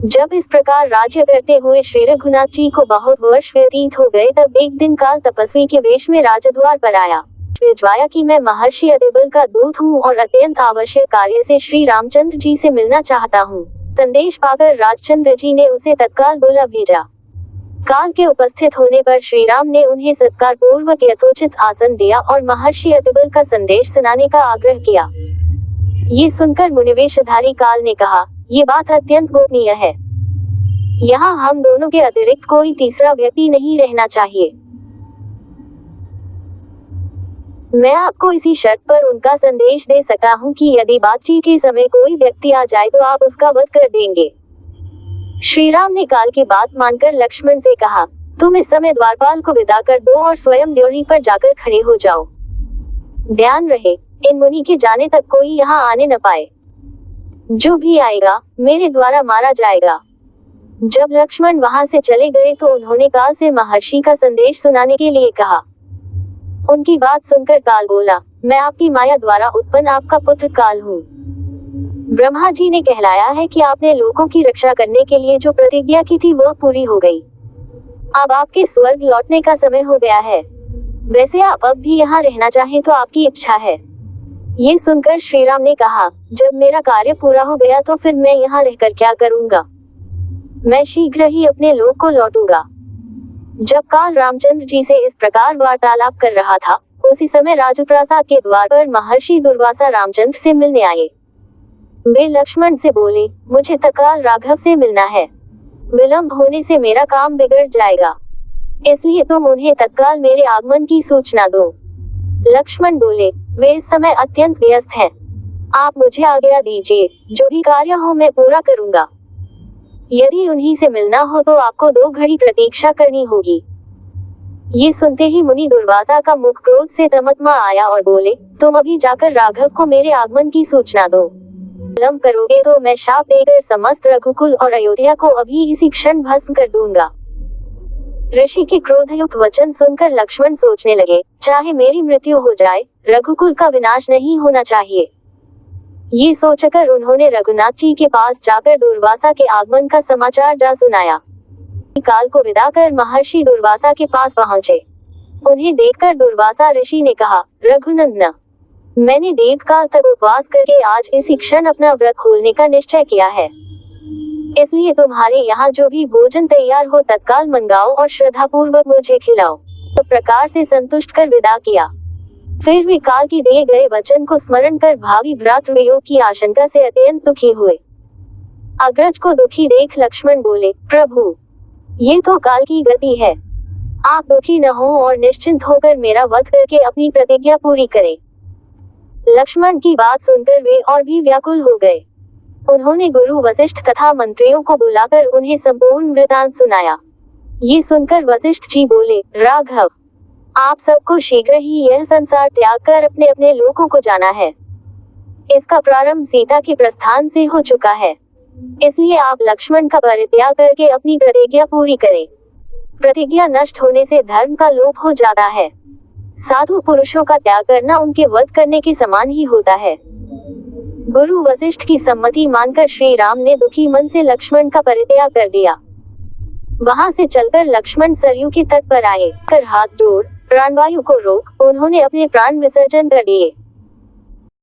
जब इस प्रकार राज्य करते हुए श्री रघुनाथ जी को बहुत वर्ष व्यतीत हो गए, तब एक दिन काल तपस्वी के वेश में राजद्वार पर आया। भिजवाया कि मैं महर्षि अदिबल का दूत हूँ और अत्यंत आवश्यक कार्य से श्री रामचंद्र जी से मिलना चाहता हूँ। संदेश पाकर राजचंद्र जी ने उसे तत्काल बुला भेजा। काल के उपस्थित होने पर श्री राम ने उन्हें सत्कार पूर्वक यथोचित आसन दिया और महर्षि अदिबल का संदेश सुनाने का आग्रह किया। ये सुनकर मुनिवेशधारी काल ने कहा, ये बात अत्यंत गोपनीय है। यहाँ हम दोनों के अतिरिक्त कोई तीसरा व्यक्ति नहीं रहना चाहिए। मैं आपको इसी शर्त पर उनका संदेश दे सकता हूँ कि यदि बातचीत के समय कोई व्यक्ति आ जाए तो आप उसका वध कर देंगे। श्री राम ने काल की बात मानकर लक्ष्मण से कहा, तुम इस समय द्वारपाल को विदा कर दो और स्वयं ड्योढ़ी पर जाकर खड़े हो जाओ। ध्यान रहे, इन मुनि के जाने तक कोई यहाँ आने न पाए। जो भी आएगा मेरे द्वारा मारा जाएगा। जब लक्ष्मण वहां से चले गए तो उन्होंने काल से महर्षि का संदेश सुनाने के लिए कहा। उनकी बात सुनकर काल बोला, मैं आपकी माया द्वारा उत्पन्न आपका पुत्र काल हूँ। ब्रह्मा जी ने कहलाया है कि आपने लोगों की रक्षा करने के लिए जो प्रतिज्ञा की थी वह पूरी हो गई। अब आपके स्वर्ग लौटने का समय हो गया है। वैसे आप अब भी यहाँ रहना चाहें तो आपकी इच्छा है। ये सुनकर श्री राम ने कहा, जब मेरा कार्य पूरा हो गया तो फिर मैं यहाँ रहकर क्या करूँगा। मैं शीघ्र ही अपने लोक को लौटूंगा। जब काल रामचंद्र जी से इस प्रकार वार्तालाप कर रहा था, उसी समय राजप्रासाद के द्वार पर महर्षि दुर्वासा रामचंद्र से मिलने आए। वे लक्ष्मण से बोले, मुझे तत्काल राघव से मिलना है। विलंब होने से मेरा काम बिगड़ जाएगा, इसलिए तुम उन्हें तत्काल मेरे आगमन की सूचना दो। लक्ष्मण बोले, वे इस समय अत्यंत व्यस्त हैं। आप मुझे आज्ञा दीजिए, जो भी कार्य हो मैं पूरा करूंगा। यदि उन्हीं से मिलना हो तो आपको 2 घड़ी प्रतीक्षा करनी होगी। ये सुनते ही मुनि दुर्वासा का मुख क्रोध से तमतमा आया और बोले, तुम अभी जाकर राघव को मेरे आगमन की सूचना दो। विलंब करोगे तो मैं शाप देकर समस्त रघुकुल और अयोध्या को अभी इसी क्षण भस्म कर दूंगा। ऋषि के क्रोधयुक्त वचन सुनकर लक्ष्मण सोचने लगे, चाहे मेरी मृत्यु हो जाए, रघुकुल का विनाश नहीं होना चाहिए। ये सोचकर उन्होंने रघुनाथ जी के पास जाकर दुर्वासा के आगमन का समाचार जा सुनाया। काल को विदा कर महर्षि दुर्वासा के पास पहुंचे। उन्हें देखकर दुर्वासा ऋषि ने कहा, रघुनंदन, मैंने दीर्घकाल तक उपवास करके आज इसी क्षण अपना व्रत खोलने का निश्चय किया है। इसलिए तुम्हारे यहाँ जो भी भोजन तैयार हो तत्काल मंगाओ और श्रद्धापूर्वक मुझे खिलाओ। तो प्रकार से संतुष्ट कर विदा किया। फिर वे काल की दिए गए वचन को स्मरण कर भावी भ्रातृवियोग की आशंका से अत्यंत दुखी हुए। अग्रज को दुखी देख लक्ष्मण बोले, प्रभु, ये तो काल की गति है। आप दुखी न हो और निश्चिंत होकर मेरा वध करके अपनी प्रतिज्ञा पूरी करें। लक्ष्मण की बात सुनकर वे और भी व्याकुल हो गए। उन्होंने गुरु वशिष्ठ तथा मंत्रियों को बुलाकर उन्हें संपूर्ण वृतांत सुनाया। ये सुनकर वशिष्ठ जी बोले, राघव, आप सबको शीघ्र ही यह संसार त्याग कर अपने अपने लोकों को जाना है। इसका प्रारंभ सीता के प्रस्थान से हो चुका है, इसलिए आप लक्ष्मण का परित्याग करके अपनी प्रतिज्ञा पूरी करें। प्रतिज्ञा नष्ट होने से धर्म का लोप हो जाता है। साधु पुरुषों का त्याग करना उनके वध करने के समान ही होता है। गुरु वशिष्ठ की सम्मति मानकर श्री राम ने दुखी मन से लक्ष्मण का परित्याग कर दिया। वहां से चलकर लक्ष्मण सरयू के तट पर आए। कर हाथ जोड़ प्राणवायु को रोक उन्होंने अपने प्राण विसर्जन कर दिए।